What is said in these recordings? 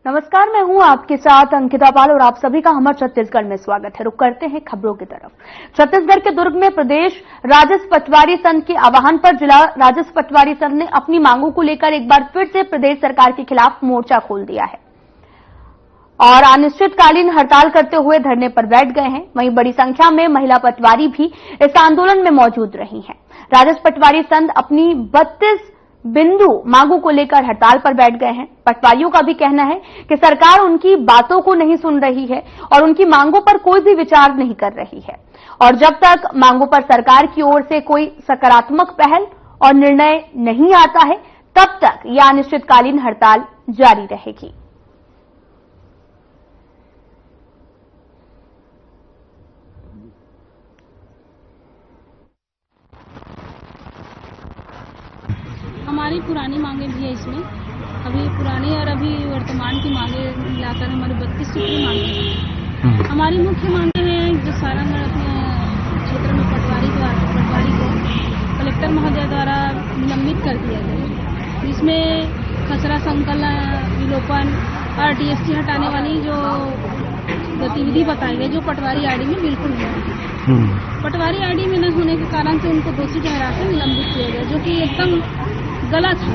नमस्कार, मैं हूं आपके साथ अंकिता पाल और आप सभी का हमारे छत्तीसगढ़ में स्वागत है। रुक करते हैं खबरों की तरफ। छत्तीसगढ़ के दुर्ग में प्रदेश राजस्व पटवारी संघ के आह्वान पर जिला राजस्व पटवारी संघ ने अपनी मांगों को लेकर एक बार फिर से प्रदेश सरकार के खिलाफ मोर्चा खोल दिया है और अनिश्चितकालीन हड़ताल करते हुए धरने पर बैठ गए हैं। वहीं बड़ी संख्या में महिला पटवारी भी इस आंदोलन में मौजूद रही हैं। राजस्व पटवारी संघ अपनी 32 बिंदु मांगों को लेकर हड़ताल पर बैठ गए हैं। पटवारियों का भी कहना है कि सरकार उनकी बातों को नहीं सुन रही है और उनकी मांगों पर कोई भी विचार नहीं कर रही है और जब तक मांगों पर सरकार की ओर से कोई सकारात्मक पहल और निर्णय नहीं आता है तब तक यह अनिश्चितकालीन हड़ताल जारी रहेगी। हमारी पुरानी मांगे भी है इसमें, अभी पुरानी और अभी वर्तमान की मांगे मिलाकर हमारी 32 सूत्री मांगे हैं। हमारी मुख्य मांगे हैं जो सारंगढ़ अपने क्षेत्र में पटवारी को कलेक्टर महोदय द्वारा निलंबित कर दिया गया, जिसमें खसरा संकलन, विलोपन और DST हटाने वाली जो गतिविधि बताई गई जो पटवारी आईडी में बिल्कुल नहीं है। पटवारी आईडी में न होने के कारण से उनको दोषी ठहराकर निलंबित किया गया, जो कि एकदम गलत है।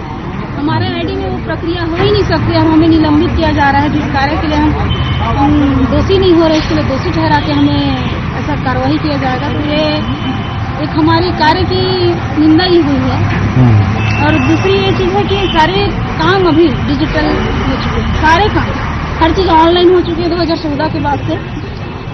हमारे आईडी में वो प्रक्रिया हो ही नहीं सकती। अब हमें निलंबित किया जा रहा है जिस कार्य के लिए हम दोषी नहीं हो रहे, इसके लिए दोषी ठहरा के हमें ऐसा कार्रवाई किया जाएगा। तो ये एक हमारी कार्य की निंदा ही हुई है। और दूसरी ये चीज है कि सारे काम अभी डिजिटल हो चुके हैं, सारे काम, हर चीज ऑनलाइन हो चुकी है 2014 के बाद से।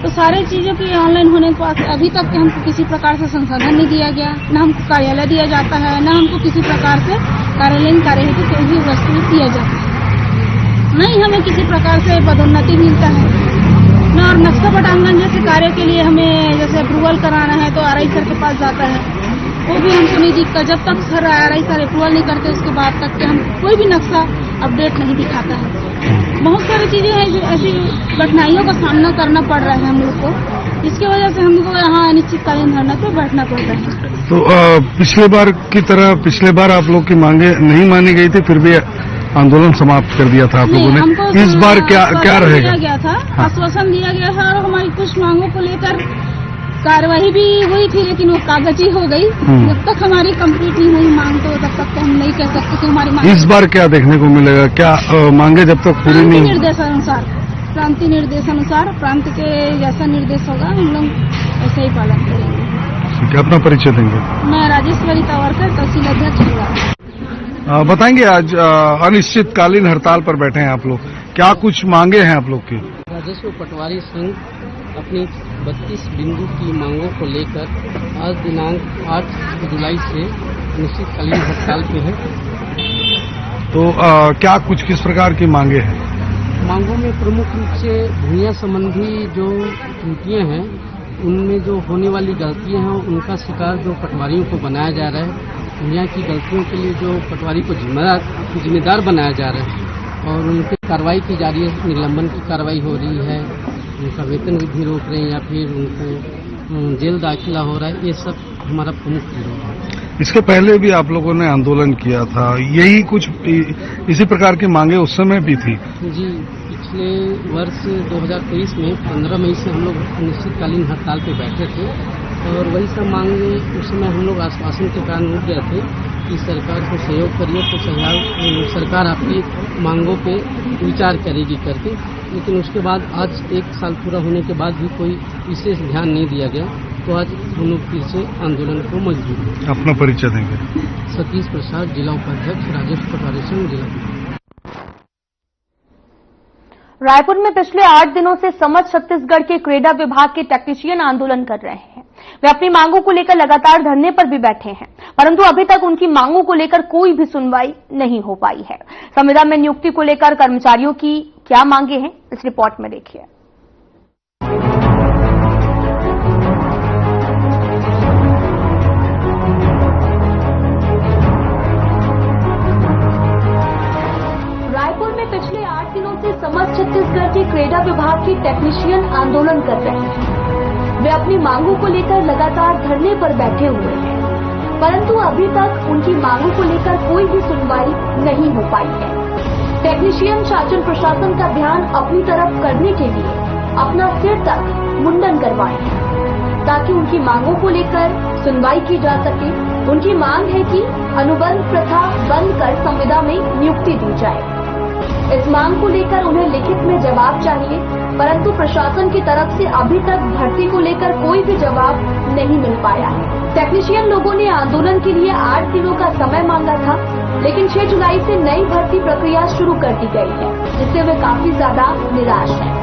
तो सारे चीजों के ऑनलाइन होने के बाद अभी तक हमको किसी प्रकार से संसाधन नहीं दिया गया, न हमको कार्यालय दिया जाता है, न हमको किसी प्रकार से कार्यालयीन कार्य हेतु कोई भी वस्तु दिया जाता है, न ही हमें किसी प्रकार से पदोन्नति मिलता है, न और नक्शा पटांगन जैसे कार्य के लिए हमें जैसे अप्रूवल कराना है तो RI सर के पास जाता है, वो भी हमको नहीं दिखता। जब तक सर RI सर अप्रूवल नहीं करते उसके बाद तक के हम कोई भी नक्शा अपडेट नहीं दिखाता है। बहुत सारी चीजें हैं जो ऐसी कठिनाइयों का सामना करना पड़ रहा है हम लोग को, जिसकी वजह से हम लोग को यहाँ अनिश्चितकालीन धरना पे बैठना पड़ रहा है। तो पिछले बार की तरह पिछले बार आप लोग की मांगे नहीं मानी गई थी, फिर भी आंदोलन समाप्त कर दिया था आप लोगों ने। इस बार क्या रहेगा? दिया गया था, आश्वासन दिया गया था और हमारी कुछ मांगों को लेकर कार्यवाही भी हुई थी, लेकिन वो कागजी हो गई। जब तक हमारी कंप्लीट नहीं हुई मांग तो तब तक तो हम नहीं कह सकते कि हमारी मांग। इस बार क्या देखने को मिलेगा? क्या मांगे जब तक पूरी नहीं? प्रांतीय निर्देश अनुसार प्रांत के जैसा निर्देश होगा हम लोग ऐसे ही पालन करेंगे। अपना परिचय देंगे। मैं राजेश्वरी तवरकर, तहसील अध्यक्ष। बताएंगे, आज अनिश्चितकालीन हड़ताल पर बैठे हैं आप लोग, क्या कुछ मांगे हैं आप लोग की? राजस्व पटवारी संघ अपनी 32 बिंदु की मांगों को लेकर आज दिनांक 8 जुलाई से अनिश्चितकालीन हड़ताल पे है। तो क्या कुछ किस प्रकार की मांगे हैं? मांगों में प्रमुख रूप से भूमिया संबंधी जो त्रुटियां हैं, उनमें जो होने वाली गलतियां हैं उनका शिकार जो पटवारियों को बनाया जा रहा है, भूमिया की गलतियों के लिए जो पटवारी को जिम्मेदार बनाया जा रहा है और उनकी कार्रवाई की जा रही है, निलंबन की कार्रवाई हो रही है, उनका वेतन वृद्धि रोक रहे हैं या फिर उनको जेल दाखिला हो रहा है, ये सब हमारा प्रमुख विरोध है। इसके पहले भी आप लोगों ने आंदोलन किया था, यही कुछ इसी प्रकार की मांगे उस समय भी थी? जी, पिछले वर्ष 2023 में 15 मई से हम लोग अनिश्चितकालीन हड़ताल पे बैठे थे और वही सब मांगे उस समय हम लोग आश्वासन के कारण रुक गए थे कि सरकार को सहयोग करिए तो सरकार आपकी मांगों पे विचार करेगी करके, लेकिन उसके बाद आज 1 साल पूरा होने के बाद भी कोई विशेष ध्यान नहीं दिया गया। तो आज हम लोग फिर से आंदोलन को मजबूर हैं। अपना परिचय देंगे। सतीश प्रसाद, जिला उपाध्यक्ष, राजस्व पटवारी संघ, जिला। रायपुर में पिछले 8 दिनों से समझ छत्तीसगढ़ के क्रेडा विभाग के टेक्नीशियन आंदोलन कर रहे हैं। वे अपनी मांगों को लेकर लगातार धरने पर भी बैठे हैं, परंतु अभी तक उनकी मांगों को लेकर कोई भी सुनवाई नहीं हो पाई है। संविदा में नियुक्ति को लेकर कर्मचारियों की क्या मांगे हैं, इस रिपोर्ट में देखिए। रायपुर में पिछले 8 दिनों से समझ छत्तीसगढ़ के क्रेडा विभाग के टेक्नीशियन आंदोलन कर रहे हैं। वे अपनी मांगों को लेकर लगातार धरने पर बैठे हुए हैं, परंतु अभी तक उनकी मांगों को लेकर कोई भी सुनवाई नहीं हो पाई है। टेक्नीशियन शासन प्रशासन का ध्यान अपनी तरफ करने के लिए अपना सिर तक मुंडन करवाए ताकि उनकी मांगों को लेकर सुनवाई की जा सके। उनकी मांग है कि अनुबंध प्रथा बंद कर संविदा में नियुक्ति दी जाए। इस मांग को लेकर उन्हें लिखित में जवाब चाहिए, परंतु प्रशासन की तरफ से अभी तक भर्ती को लेकर कोई भी जवाब नहीं मिल पाया है। टेक्नीशियन लोगों ने आंदोलन के लिए 8 दिनों का समय मांगा था, लेकिन 6 जुलाई से नई भर्ती प्रक्रिया शुरू कर दी गई है, जिससे वे काफी ज्यादा निराश हैं।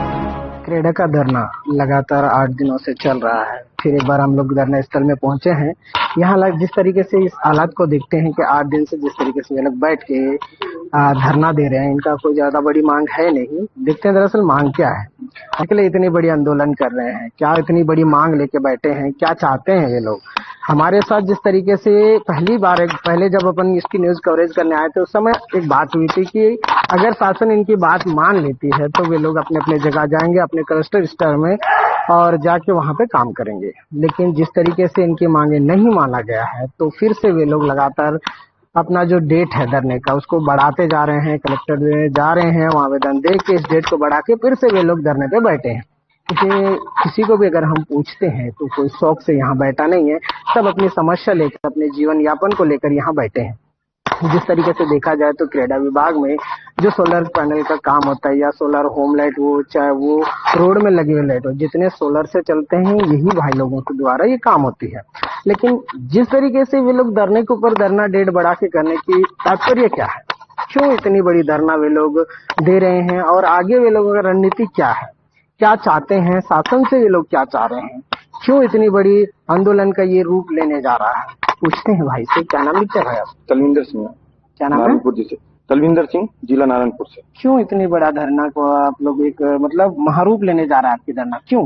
क्रेडा का धरना लगातार 8 दिनों से चल रहा है। फिर एक बार हम लोग धरना स्थल में पहुंचे हैं। यहाँ जिस तरीके से इस हालात को देखते हैं कि 8 दिन से जिस तरीके से ये लोग बैठ के धरना दे रहे हैं, इनका कोई ज्यादा बड़ी मांग है नहीं। देखते हैं दरअसल मांग क्या है, इसके लिए इतनी बड़ी आंदोलन कर रहे हैं, क्या इतनी बड़ी मांग लेके बैठे हैं, क्या चाहते हैं ये लोग। हमारे साथ जिस तरीके से पहले जब अपन इसकी न्यूज कवरेज करने आए थे, उस समय एक बात हुई थी कि अगर शासन इनकी बात मान लेती है तो वे लोग अपने अपने जगह जाएंगे, अपने क्लस्टर स्तर में, और जाके वहां पे काम करेंगे। लेकिन जिस तरीके से इनकी मांगे नहीं माना गया है, तो फिर से वे लोग लगातार अपना जो डेट है धरने का उसको बढ़ाते जा रहे हैं। कलेक्टर जा रहे हैं, वहां आवेदन दे के इस डेट को बढ़ा के फिर से वे लोग धरने पे बैठे हैं। किसी को भी अगर हम पूछते हैं तो कोई शौक से यहाँ बैठा नहीं है, सब अपनी समस्या लेकर, अपने जीवन यापन को लेकर यहाँ बैठे हैं। जिस तरीके से देखा जाए तो क्रेडा विभाग में जो सोलर पैनल का काम होता है या सोलर होम लाइट हो, चाहे वो रोड में लगी हुई लाइट हो, जितने सोलर से चलते हैं यही भाई लोगों के द्वारा ये काम होती है। लेकिन जिस तरीके से वे लोग धरने के ऊपर धरना डेट बढ़ा के करने की तात्पर्य क्या है, क्यों इतनी बड़ी धरना वे लोग दे रहे हैं, और आगे वे लोगों का रणनीति क्या है, क्या चाहते हैं, शासन से ये लोग क्या चाह रहे हैं, क्यों इतनी बड़ी आंदोलन का ये रूप लेने जा रहा है। पूछते हैं भाई से, क्या नाम लिखा है? तलविंदर सिंह। क्या नाम है? नारायणपुर जी से। तलविंदर सिंह, जिला नारायणपुर से। क्यों इतनी बड़ा धरना को आप लोग एक मतलब महारूप लेने जा रहा है आपकी धरना, क्यों?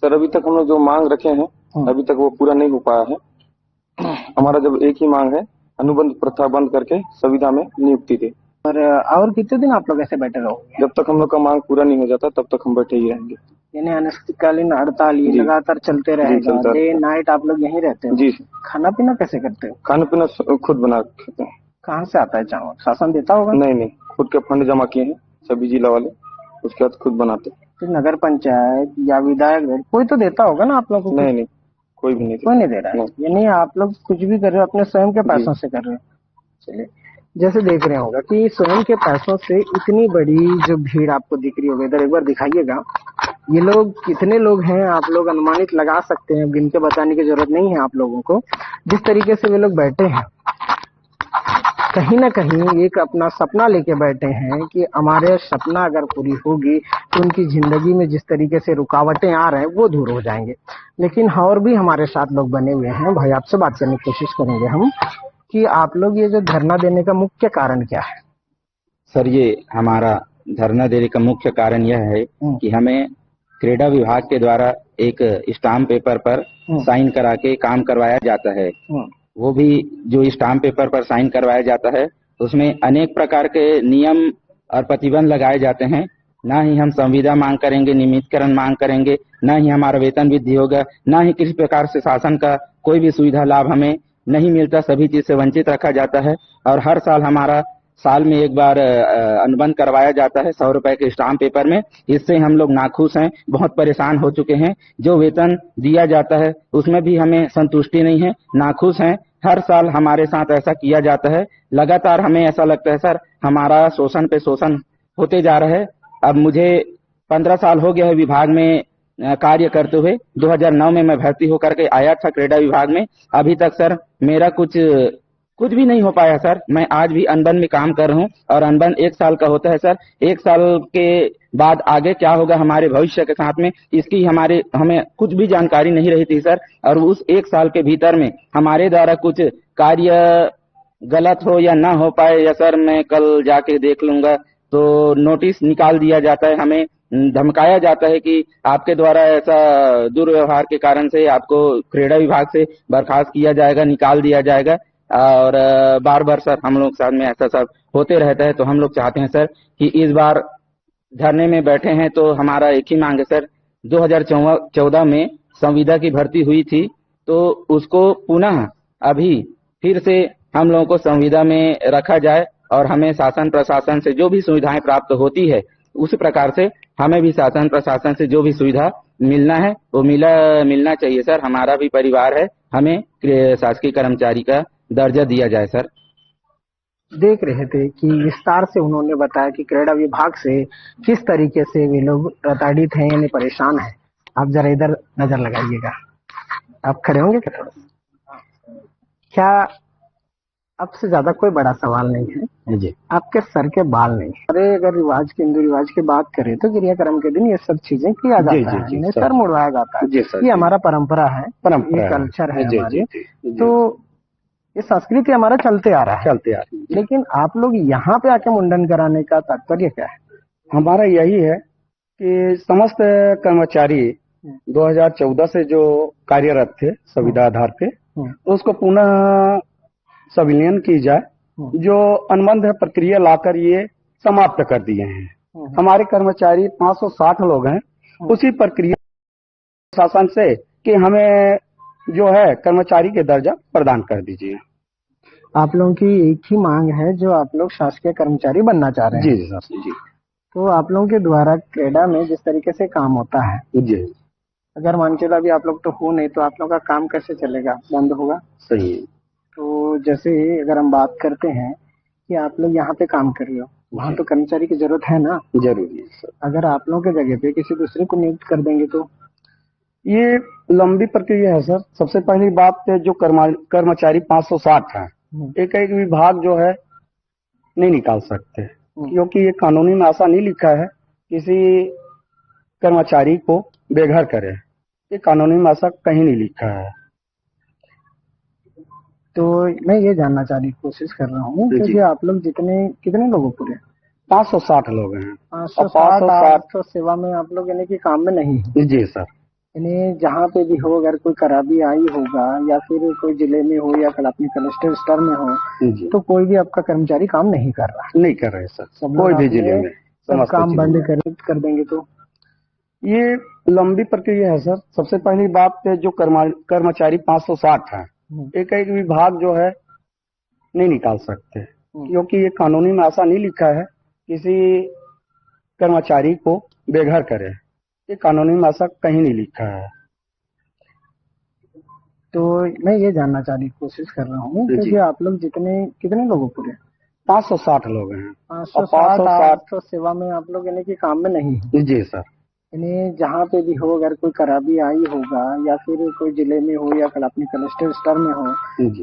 सर अभी तक हम लोग जो मांग रखे हैं अभी तक वो पूरा नहीं हो पाया है। हमारा जब एक ही मांग है, अनुबंध प्रथा बंद करके संविदा में नियुक्ति दे। और कितने दिन आप लोग ऐसे बैठे रहोगे? जब तक हम लोग का मांग पूरा नहीं हो जाता तब तक हम बैठे ही रहेंगे। यानी अनिश्चितकालीन हड़ताल ये लगातार चलते रहेगा, डे नाइट आप लोग यहीं रहते हो? जी। खाना पीना कैसे करते हो? खाना पीना खुद बना खाते हैं। कहाँ से आता है चावल? शासन देता होगा? नहीं, खुद के फंड जमा किए हैं सभी जिला वाले, उसके बाद खुद बनाते। तो नगर पंचायत या विधायक कोई तो देता होगा ना आप लोग को? नहीं, कोई भी नहीं, कोई नहीं दे रहा है। यानी आप लोग कुछ भी कर रहे हो अपने स्वयं के पैसों से कर रहे हो। चलिए, जैसे देख रहे होगा कि स्वयं के पैसों से इतनी बड़ी जो भीड़ आपको दिख रही होगी, इधर एक बार दिखाइएगा। ये लोग कितने लोग हैं आप लोग अनुमानित लगा सकते हैं, गिन के बताने की जरूरत नहीं है आप लोगों को। जिस तरीके से वे लोग बैठे हैं, कहीं ना कहीं एक अपना सपना लेके बैठे हैं कि हमारे सपना अगर पूरी होगी तो उनकी जिंदगी में जिस तरीके से रुकावटें आ रहे हैं वो दूर हो जाएंगे। लेकिन और भी हमारे साथ लोग बने हुए हैं। भाई आपसे बात करने की कोशिश करेंगे हम कि आप लोग ये जो धरना देने का मुख्य कारण क्या है? सर ये हमारा धरना देने का मुख्य कारण यह है कि हमें क्रीड़ा विभाग के द्वारा एक स्टाम्प पेपर पर साइन करा के काम करवाया जाता है। वो भी जो स्टाम्प पेपर पर साइन करवाया जाता है उसमें अनेक प्रकार के नियम और प्रतिबंध लगाए जाते हैं। ना ही हम संविदा मांग करेंगे, नियमितकरण मांग करेंगे, ना ही हमारा वेतन वृद्धि होगा, ना ही किसी प्रकार से शासन का कोई भी सुविधा लाभ हमें नहीं मिलता। सभी चीज से वंचित रखा जाता है। और हर साल हमारा साल में एक बार अनुबंध करवाया जाता है 100 रुपए के स्टाम्प पेपर में। इससे हम लोग नाखुश हैं, बहुत परेशान हो चुके हैं। जो वेतन दिया जाता है उसमें भी हमें संतुष्टि नहीं है, नाखुश हैं। हर साल हमारे साथ ऐसा किया जाता है। लगातार हमें ऐसा लगता है सर हमारा शोषण पे शोषण होते जा रहा है। अब मुझे 15 साल हो गया है विभाग में कार्य करते हुए। 2009 में मैं भर्ती होकर के आया था क्रीड़ा विभाग में। अभी तक सर मेरा कुछ भी नहीं हो पाया सर। मैं आज भी अनबन में काम कर रहा हूँ और अनबन 1 साल का होता है सर। 1 साल के बाद आगे क्या होगा हमारे भविष्य के साथ में, इसकी हमें कुछ भी जानकारी नहीं रही थी सर। और उस 1 साल के भीतर में हमारे द्वारा कुछ कार्य गलत हो या ना हो पाए, या सर मैं कल जाके देख लूंगा, तो नोटिस निकाल दिया जाता है। हमें धमकाया जाता है कि आपके द्वारा ऐसा दुर्व्यवहार के कारण से आपको क्रीड़ा विभाग से बर्खास्त किया जाएगा, निकाल दिया जाएगा। और बार बार सर हम लोग साथ में ऐसा सब होते रहता है। तो हम लोग चाहते हैं सर कि इस बार धरने में बैठे हैं तो हमारा एक ही मांग है सर। 2014 में संविदा की भर्ती हुई थी तो उसको पुनः अभी फिर से हम लोगों को संविदा में रखा जाए और हमें शासन प्रशासन से जो भी सुविधाएं प्राप्त होती है उस प्रकार से हमें भी शासन प्रशासन से जो भी सुविधा मिलना है वो मिलना चाहिए सर। हमारा भी परिवार है, हमें शासकीय कर्मचारी का दर्जा दिया जाए सर। देख रहे थे कि विस्तार से उन्होंने बताया कि क्रीड़ा विभाग से किस तरीके से वे लोग प्रताड़ित हैं यानी परेशान हैं। आप जरा इधर नजर लगाइएगा, आप खड़े होंगे क्या थोड़ा? क्या अब से ज्यादा कोई बड़ा सवाल नहीं है जी, आपके सर के बाल नहीं। अरे अगर रिवाज के हिंदू रिवाज की बात करें तो क्रियाक्रम के दिन ये सब चीजें किया जाता है, इन्हें सर मुड़वाया जाता है। ये हमारा परंपरा है, ये कल्चर है हमारी, तो ये संस्कृति हमारा चलते आ रहा है। लेकिन आप लोग यहाँ पे आके मुंडन कराने का तात्पर्य क्या है? हमारा यही है कि समस्त कर्मचारी 2014 से जो कार्यरत थे संविदा आधार पे, उसको पुनः संविलियन की जाए। जो अनुबंध प्रक्रिया लाकर ये समाप्त कर दिए हैं। हमारे कर्मचारी 560 लोग हैं। उसी प्रक्रिया शासन से कि हमें जो है कर्मचारी के दर्जा प्रदान कर दीजिए। आप लोगों की एक ही मांग है, जो आप लोग शासकीय कर्मचारी बनना चाह रहे हैं। जी सर जी। तो आप लोगों के द्वारा क्रेडा में जिस तरीके से काम होता है जी, अगर मान चलो अभी आप लोग तो हो नहीं तो आप लोगों का काम कैसे चलेगा? बंद होगा। सही है। तो जैसे अगर हम बात करते हैं कि आप लोग यहाँ पे काम कर रहे हो, वहाँ तो कर्मचारी की जरूरत है ना? जरूरी है सर। अगर आप लोगों के जगह पे किसी दूसरे को नियुक्त कर देंगे तो ये लंबी प्रक्रिया है सर। सबसे पहली बात जो कर्मचारी 560 है, एक एक विभाग जो है नहीं निकाल सकते, क्योंकि ये कानूनी में ऐसा नहीं लिखा है किसी कर्मचारी को बेघर करे। ये कानूनी में ऐसा कहीं नहीं लिखा है। तो मैं ये जानना चाहने की कोशिश कर रहा हूँ कि आप लोग कितने लोगों पूरे 560 लोग हैं। 560 तो सेवा में आप लोग यानी कि काम में नहीं है? जी सर। यानी जहाँ पे भी हो, अगर कोई खराबी आई होगा या फिर कोई जिले में हो या अपने कलेक्टर स्तर में हो, तो कोई भी आपका कर्मचारी काम नहीं कर रहा? नहीं कर रहे सर, कोई भी जिले में सब काम बंद कर देंगे तो ये लंबी प्रक्रिया है सर। सबसे पहली बात जो कर्मचारी 560 है, एक एक विभाग जो है नहीं निकाल सकते, क्योंकि ये कानूनी में ऐसा नहीं लिखा है किसी कर्मचारी को बेघर करे। ये कानूनी में ऐसा कहीं नहीं लिखा है। तो मैं ये जानना चाहने की कोशिश कर रहा हूँ कि आप लोग कितने लोगों पूरे 560 लोग हैं। 560 तो सेवा में आप लोग यानी कि काम में नहीं है? जी सर। यानी जहाँ पे भी हो, अगर कोई खराबी आई होगा या फिर कोई जिले में हो या अपने कलेक्टर स्तर में हो,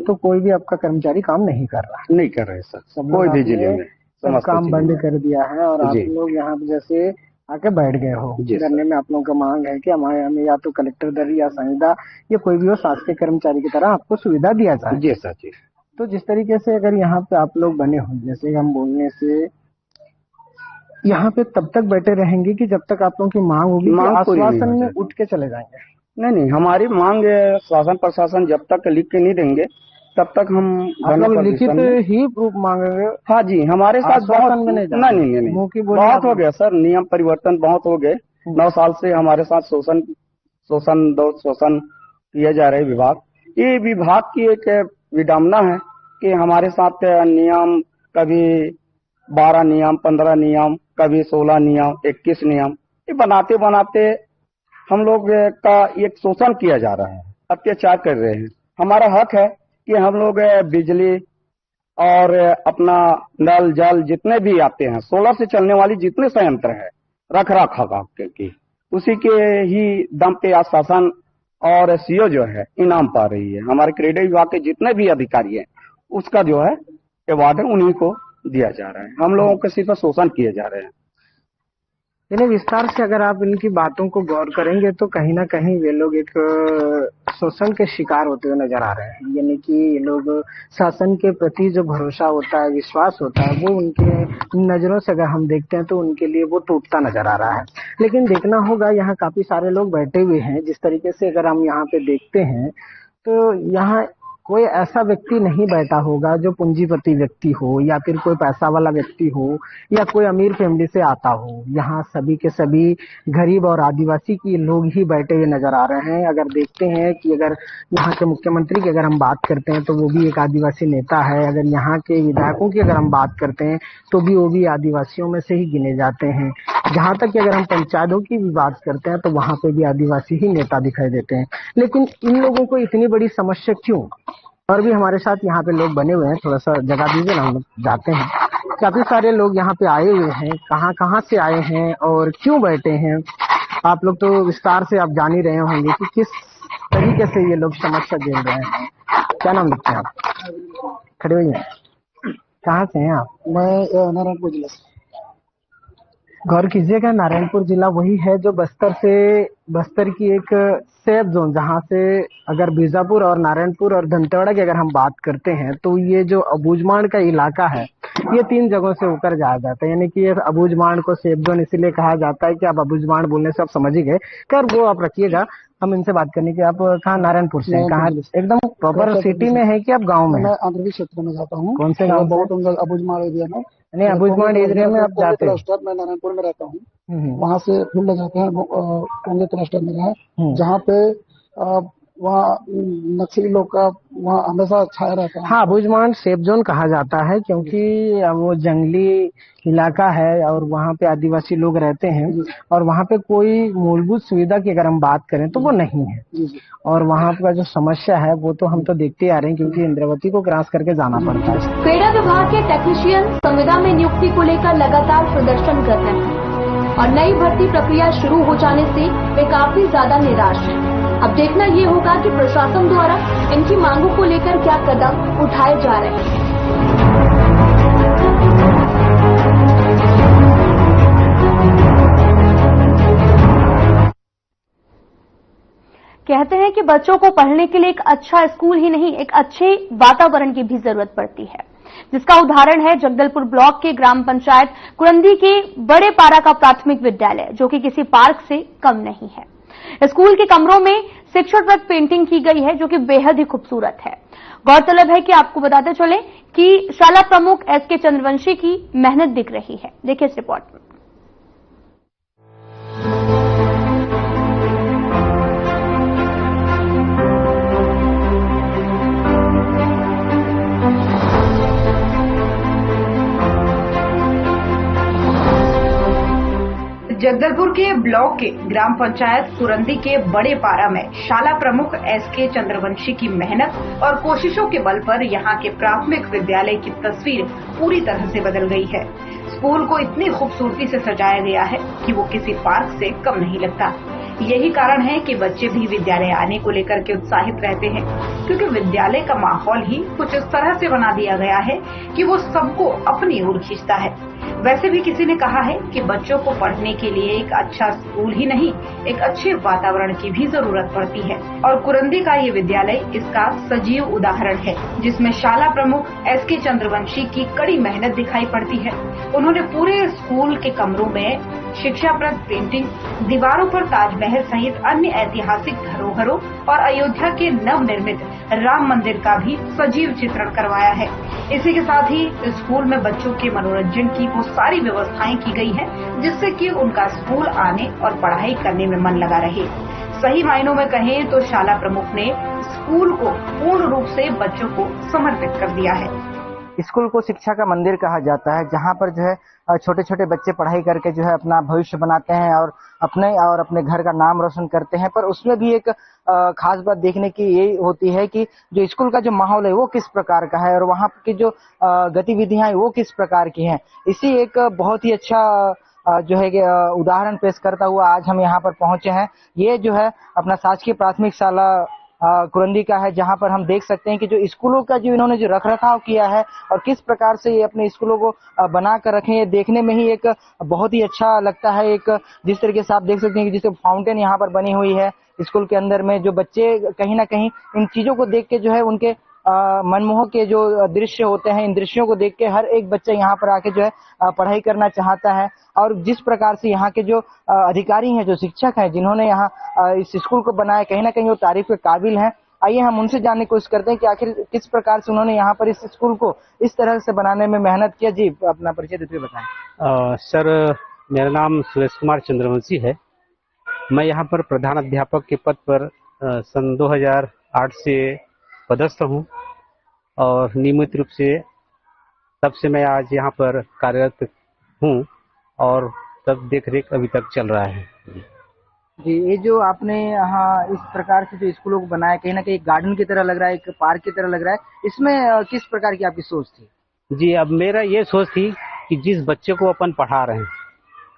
तो कोई भी आपका कर्मचारी काम नहीं कर रहा? नहीं कर रहे सर, कोई भी जिले में सब काम बंद कर दिया है और आप लोग यहाँ पे जैसे आके बैठ गए हो। धरने में आप लोगों का मांग है कि हमें या तो कलेक्टर दर या संविदा या कोई भी हो शासकीय कर्मचारी की तरह आपको सुविधा दिया जाए। जी सर जी। तो जिस तरीके से अगर यहाँ पे आप लोग बने हो, जैसे हम बोलने से यहाँ पे तब तक बैठे रहेंगे कि जब तक आप लोगों की मांग होगी, आश्वासन में उठ के चले जाएंगे? नहीं, हमारी मांग शासन प्रशासन जब तक लिख के नहीं देंगे तब तक हम लिखित ही प्रूफ मांगेंगे। हाँ जी, हमारे साथ बहुत नहीं बहुत हो गया सर, नियम परिवर्तन बहुत हो गए। 9 साल से हमारे साथ शोषण किया जा रहा है विभाग। ये विभाग की एक विडम्बना है कि हमारे साथ नियम कभी 12 नियम, 15 नियम, कभी 16 नियम, 21 नियम, ये बनाते बनाते हम लोग का एक शोषण किया जा रहा है, अत्याचार कर रहे हैं। हमारा हक है कि हम लोग बिजली और अपना नल जल जितने भी आते हैं, सोलर से चलने वाली जितने संयंत्र है, रख रखाव की उसी के ही दम पे आज शासन और सीओ जो है इनाम पा रही है। हमारे क्रेडिट विभाग के जितने भी अधिकारी हैं उसका जो है अवार्ड उन्हीं को दिया जा रहा है। हम लोगों के सिर्फ शोषण किए जा रहे हैं। यानी विस्तार से अगर आप इनकी बातों को गौर करेंगे तो कहीं ना कहीं वे लोग एक शोषण के शिकार होते हुए नजर आ रहे हैं। यानी कि ये लोग शासन के प्रति जो भरोसा होता है, विश्वास होता है, वो उनके नजरों से अगर हम देखते हैं तो उनके लिए वो टूटता नजर आ रहा है। लेकिन देखना होगा, यहाँ काफी सारे लोग बैठे हुए हैं। जिस तरीके से अगर हम यहाँ पे देखते हैं तो यहाँ कोई ऐसा व्यक्ति नहीं बैठा होगा जो पूंजीपति व्यक्ति हो या फिर कोई पैसा वाला व्यक्ति हो या कोई अमीर फैमिली से आता हो। यहाँ सभी के सभी गरीब और आदिवासी की लोग ही बैठे हुए नजर आ रहे हैं। अगर देखते हैं कि अगर यहाँ के मुख्यमंत्री की अगर हम बात करते हैं तो वो भी एक आदिवासी नेता है। अगर यहाँ के विधायकों की अगर हम बात करते हैं तो भी वो भी आदिवासियों में से ही गिने जाते हैं। जहाँ तक कि अगर हम पंचायतों की भी बात करते हैं तो वहाँ पे भी आदिवासी ही नेता दिखाई देते हैं। लेकिन इन लोगों को इतनी बड़ी समस्या क्यों? और भी हमारे साथ यहाँ पे लोग बने हुए हैं, थोड़ा सा जगह दीजिए ना, हम लोग जाते हैं। काफी सारे लोग यहाँ पे आए हुए हैं, कहाँ से आए हैं और क्यों बैठे हैं, आप लोग तो विस्तार से आप जान ही रहे होंगे कि किस तरीके से ये लोग समस्या झेल रहे हैं। क्या नाम लिखते हैं आप? खड़े हुए हैं, कहाँ से हैं आप? मैं नारायणपुर जिला से। गौर कीजिएगा, नारायणपुर जिला वही है जो बस्तर की एक सेफ जोन, जहाँ से अगर बीजापुर और नारायणपुर और दंतेवाड़ा की अगर हम बात करते हैं तो ये जो अबूझमाड़ का इलाका है ये 3 जगहों से होकर जाया जाता है। यानी कि ये अबूझमाड़ को सेफ जोन इसीलिए कहा जाता है कि आप अबूझमाड़ बोलने से आप समझ ही गए। कर वो आप रखिएगा, हम इनसे बात करने की। आप कहाँ नारायणपुर से हैं? कहाँ एकदम प्रॉपर सिटी में है कि आप गाँव में? मैं आंध्र क्षेत्र में जाता हूँ। कौन से गाँव? बहुत अबूझमाड़ एरिया में। नहीं, अबूझमाड़ एरिया में आप जाते हैं? मैं नारायणपुर में रहता हूँ। वहाँ से फील्ड जाते हैं, कांग्रेस क्लस्टर में है जहाँ पे वहाँ नक्सली लोग का वहाँ हमेशा छाया रहता है। हाँ, अबूझमाड़ सेफ जोन कहा जाता है क्योंकि वो जंगली इलाका है और वहाँ पे आदिवासी लोग रहते हैं और वहाँ पे कोई मूलभूत सुविधा की अगर हम बात करें तो वो नहीं है। और वहाँ का जो समस्या है वो तो हम तो देखते आ रहे हैं क्योंकि इंद्रावती को क्रॉस करके जाना पड़ता है। क्रीड़ा विभाग के टेक्नीशियन संविदा में नियुक्ति को लेकर लगातार प्रदर्शन कर रहे हैं और नई भर्ती प्रक्रिया शुरू हो जाने से वे काफी ज्यादा निराश हैं। अब देखना ये होगा कि प्रशासन द्वारा इनकी मांगों को लेकर क्या कदम उठाए जा रहे हैं। कहते हैं कि बच्चों को पढ़ने के लिए एक अच्छा स्कूल ही नहीं, एक अच्छे वातावरण की भी जरूरत पड़ती है, जिसका उदाहरण है जगदलपुर ब्लॉक के ग्राम पंचायत कुरंदी के बड़े पारा का प्राथमिक विद्यालय, जो कि किसी पार्क से कम नहीं है। स्कूल के कमरों में शिक्षाप्रद पेंटिंग की गई है जो कि बेहद ही खूबसूरत है। गौरतलब है कि आपको बताते चले कि शाला प्रमुख एसके चंद्रवंशी की मेहनत दिख रही है। देखिए इस रिपोर्ट में। जगदलपुर के ब्लॉक के ग्राम पंचायत कुरंदी के बड़े पारा में शाला प्रमुख एसके चंद्रवंशी की मेहनत और कोशिशों के बल पर यहां के प्राथमिक विद्यालय की तस्वीर पूरी तरह से बदल गई है। स्कूल को इतनी खूबसूरती से सजाया गया है कि वो किसी पार्क से कम नहीं लगता। यही कारण है कि बच्चे भी विद्यालय आने को लेकर के उत्साहित रहते हैं, क्योंकि विद्यालय का माहौल ही कुछ इस तरह से बना दिया गया है कि वो सबको अपनी ओर खींचता है। वैसे भी किसी ने कहा है कि बच्चों को पढ़ने के लिए एक अच्छा स्कूल ही नहीं, एक अच्छे वातावरण की भी जरूरत पड़ती है और कुरंदी का ये विद्यालय इसका सजीव उदाहरण है, जिसमें शाला प्रमुख एसके चंद्रवंशी की कड़ी मेहनत दिखाई पड़ती है। उन्होंने पूरे स्कूल के कमरों में शिक्षाप्रद पेंटिंग, दीवारों पर ताजमहल सहित अन्य ऐतिहासिक धरोहरों और अयोध्या के नवनिर्मित राम मंदिर का भी सजीव चित्रण करवाया है। इसी के साथ ही स्कूल में बच्चों के मनोरंजन की वो सारी व्यवस्थाएं की गई हैं, जिससे कि उनका स्कूल आने और पढ़ाई करने में मन लगा रहे। सही मायनों में कहें तो शाला प्रमुख ने स्कूल को पूर्ण रूप से बच्चों को समर्पित कर दिया है। स्कूल को शिक्षा का मंदिर कहा जाता है, जहाँ पर जो है छोटे छोटे बच्चे पढ़ाई करके जो है अपना भविष्य बनाते हैं और अपने घर का नाम रोशन करते हैं। पर उसमें भी एक खास बात देखने की यही होती है कि जो स्कूल का जो माहौल है वो किस प्रकार का है और वहाँ की जो गतिविधियां वो किस प्रकार की हैं। इसी एक बहुत ही अच्छा जो है उदाहरण पेश करता हुआ आज हम यहाँ पर पहुंचे हैं। ये जो है अपना शासकीय प्राथमिक शाला कुरंदी का है, जहां पर हम देख सकते हैं कि जो स्कूलों का जो इन्होंने जो रखरखाव किया है और किस प्रकार से ये अपने स्कूलों को बना कर रखे हैं, ये देखने में ही एक बहुत ही अच्छा लगता है। एक जिस तरीके से आप देख सकते हैं कि जिसे फाउंटेन यहाँ पर बनी हुई है स्कूल के अंदर में, जो बच्चे कहीं ना कहीं इन चीजों को देख के जो है उनके मनमोहक के जो दृश्य होते हैं, इन दृश्यों को देख के हर एक बच्चा यहाँ पर आके जो है पढ़ाई करना चाहता है। और जिस प्रकार से यहाँ के जो अधिकारी हैं, जो शिक्षक हैं, जिन्होंने यहाँ इस स्कूल को बनाया, कहीं ना कहीं वो तारीफ के काबिल हैं। आइए हम उनसे जानने की कोशिश करते हैं कि आखिर किस प्रकार से उन्होंने यहाँ पर इस स्कूल को इस तरह से बनाने में मेहनत किया। जी, अपना परिचय देते हुए बताएं। सर, मेरा नाम सुरेश कुमार चंद्रवंशी है। मैं यहाँ पर प्रधान अध्यापक के पद पर सन 2008 से पदस्थ हूँ और नियमित रूप से तब से मैं आज यहाँ पर कार्यरत हूँ और तब देख रेख अभी तक चल रहा है। जी, ये जो आपने यहाँ इस प्रकार से जो स्कूलों को बनाया, कहीं ना कहीं गार्डन की तरह लग रहा है, एक पार्क की तरह लग रहा है, इसमें किस प्रकार की आपकी सोच थी? जी, अब मेरा ये सोच थी कि जिस बच्चे को अपन पढ़ा रहे हैं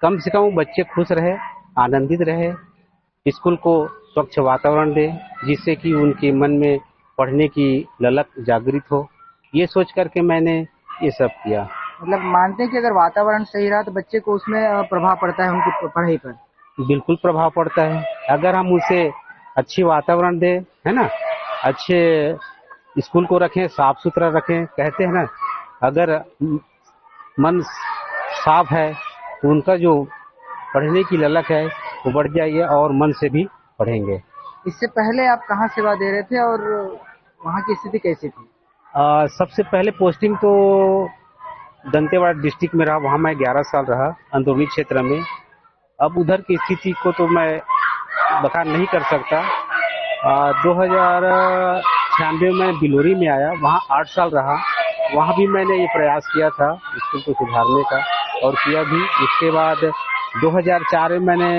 कम से कम बच्चे खुश रहे, आनंदित रहे, स्कूल को स्वच्छ वातावरण दे जिससे कि उनके मन में पढ़ने की ललक जागृत हो। ये सोच करके मैंने ये सब किया। मतलब मानते हैं कि अगर वातावरण सही रहा तो बच्चे को उसमें प्रभाव पड़ता है उनकी पढ़ाई पर? बिल्कुल प्रभाव पड़ता है। अगर हम उसे अच्छी वातावरण दें, है ना, अच्छे स्कूल को रखें, साफ सुथरा रखें, कहते हैं ना, अगर मन साफ है तो उनका जो पढ़ने की ललक है वो बढ़ जाएगी और मन से भी पढ़ेंगे। इससे पहले आप कहाँ सेवा दे रहे थे और वहाँ की स्थिति कैसी थी? सबसे पहले पोस्टिंग तो दंतेवाड़ा डिस्ट्रिक्ट में रहा, वहाँ मैं 11 साल रहा अंदरूनी क्षेत्र में। अब उधर की स्थिति को तो मैं बता नहीं कर सकता। 2096 में बिलोरी में आया, वहाँ 8 साल रहा। वहाँ भी मैंने ये प्रयास किया था स्कूल को सुधारने का और किया भी। इसके बाद 2004 में मैंने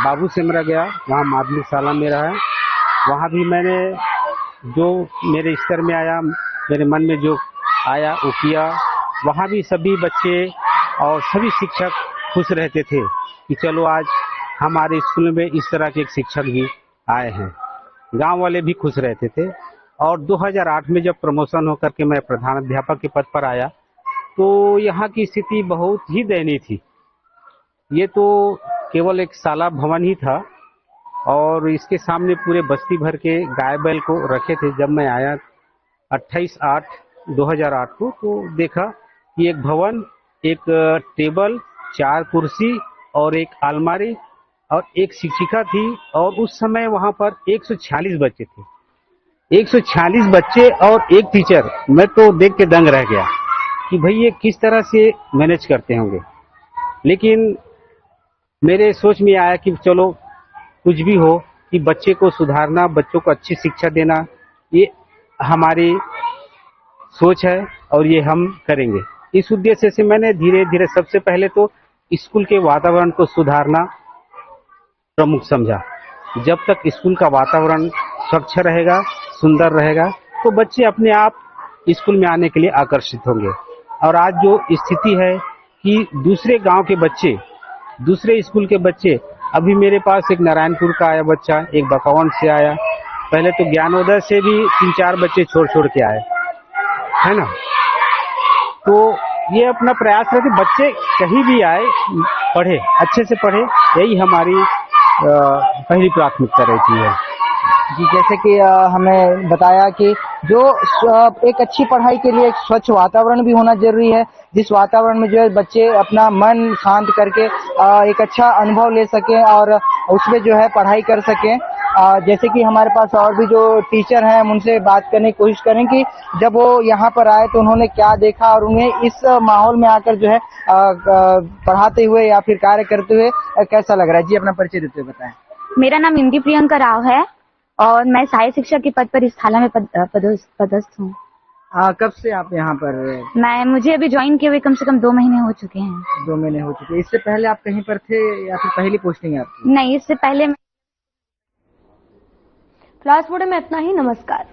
बाबू सिमरा गया, वहाँ माध्यमिक शाला में रहा। वहाँ भी मैंने जो मेरे स्तर में आया, मेरे मन में जो आया वो किया। वहाँ भी सभी बच्चे और सभी शिक्षक खुश रहते थे कि चलो आज हमारे स्कूल में इस तरह के एक शिक्षक भी आए हैं। गांव वाले भी खुश रहते थे। और 2008 में जब प्रमोशन होकर के मैं प्रधान अध्यापक के पद पर आया तो यहाँ की स्थिति बहुत ही दयनीय थी। ये तो केवल एक शाला भवन ही था और इसके सामने पूरे बस्ती भर के गाय बैल को रखे थे। जब मैं आया 28/8/2008 को तो देखा कि एक भवन, एक टेबल, 4 कुर्सी और एक अलमारी और एक शिक्षिका थी और उस समय वहां पर 146 बच्चे थे। 146 बच्चे और एक टीचर। मैं तो देख के दंग रह गया कि भाई ये किस तरह से मैनेज करते होंगे। लेकिन मेरे सोच में आया कि चलो कुछ भी हो कि बच्चे को सुधारना, बच्चों को अच्छी शिक्षा देना, ये हमारी सोच है और ये हम करेंगे। इस उद्देश्य से मैंने धीरे धीरे सबसे पहले तो स्कूल के वातावरण को सुधारना प्रमुख समझा। जब तक स्कूल का वातावरण स्वच्छ रहेगा, सुंदर रहेगा तो बच्चे अपने आप स्कूल में आने के लिए आकर्षित होंगे। और आज जो स्थिति है कि दूसरे गांव के बच्चे, दूसरे स्कूल के बच्चे, अभी मेरे पास एक नारायणपुर का आया बच्चा, एक बकावन से आया, पहले तो ज्ञानोदय से भी 3-4 बच्चे छोड़ के आए, है ना। तो ये अपना प्रयास है कि बच्चे कहीं भी आए पढ़े, अच्छे से पढ़े, यही हमारी पहली प्राथमिकता रहती है। जी, जैसे कि हमें बताया कि जो एक अच्छी पढ़ाई के लिए एक स्वच्छ वातावरण भी होना जरूरी है, जिस वातावरण में जो है बच्चे अपना मन शांत करके एक अच्छा अनुभव ले सकें और उसमें जो है पढ़ाई कर सकें। जैसे कि हमारे पास और भी जो टीचर हैं हम उनसे बात करने की कोशिश करें कि जब वो यहाँ पर आए तो उन्होंने क्या देखा और उन्हें इस माहौल में आकर जो है पढ़ाते हुए या फिर कार्य करते हुए कैसा लग रहा है। जी, अपना परिचय देते हुए बताएं। मेरा नाम इंदी प्रियंका राव है और मैं सहायक शिक्षक के पद पर इस थाना में पदस्थ हूँ। कब से आप यहाँ पर? मुझे अभी ज्वाइन किए हुए कम से कम 2 महीने हो चुके हैं। 2 महीने हो चुके। इससे पहले आप कहीं पर थे या फिर पहली पोस्टिंग है आपकी? नहीं, इससे पहले। क्लास बोर्ड में इतना ही। नमस्कार।